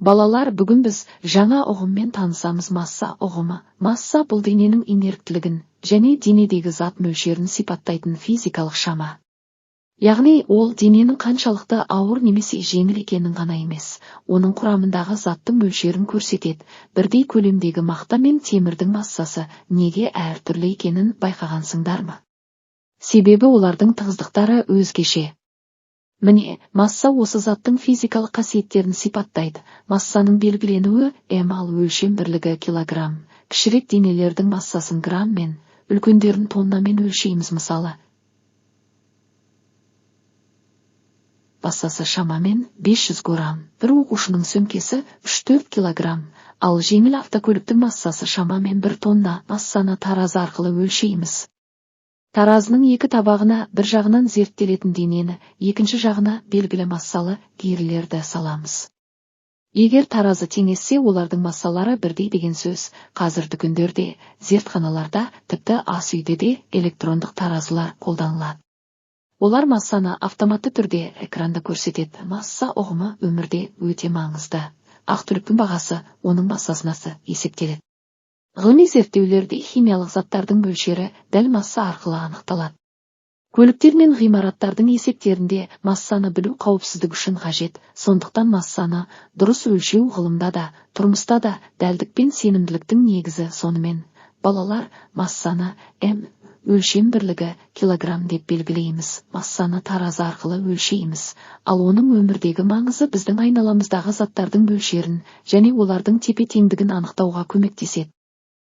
Балалар, бүгін біз жаңа ұғыммен танысамыз. Масса ұғымы. Масса бұл дененің инерттілігін және денедегі зат мөлшерін сипаттайтын физикалық шама. Яғни ол дененің қаншалықты ауыр немесе жеңіл екенін ғана емес, оның құрамындағы заттың мөлшерін көрсетеді. Бірдей көлемдегі мақта мен темірдің массасы неге әртүрлі екенін байқағансыңдар ма? Себебі олардың тығыздықтары өзгеше. Міне, масса осы заттың физикалық қасиеттерін сипаттайды. Массаның белгіленуі м, ал өлшем бірлігі килограмм. Кішірек денелердің массасын граммен, үлкендерін тоннамен өлшейміз. Мысалы, массасы шамамен 500 грамм. Бір оқушының сөмкесі 3-4 килограмм, ал жеңіл автокөліктің массасы шамамен 1 тонна. Массаны таразы арқылы өлшейміз. Таразының екі табағына бір жағынан зерттелетін денені, екінші жағына белгілі массалы гирілерді саламыз. Егер таразы теңессе, олардың массалары бірдей деген сөз. Қазір дүкендерде, зертханаларда, тіпті ас үйде де электрондық таразылар қолданылады. Олар массаны автоматты түрде экранда көрсетеді. Масса ұғымы өмірде өте маңызды. Ақ түліктің бағасы оның массасына есептеледі. Ғылыми зерттеулерде химиялық заттардың мөлшері дәл масса арқылы анықталады. Көліктер мен ғимараттардың есептерінде массаны білу қауіпсіздік үшін қажет. Сондықтан массаны дұрыс өлшеу ғылымда да, тұрмыста да дәлдік пен сенімділіктің негізі. Сонымен, балалар, массаны м, өлшем бірлігі килограмм деп белгілейміз. Массаны таразы арқылы өлшейміз, ал оның өмірдегі маңызы біздің айналамыздағы заттардың мөлшерін және олардың тепе-теңдігін анықтауға көмектеседі.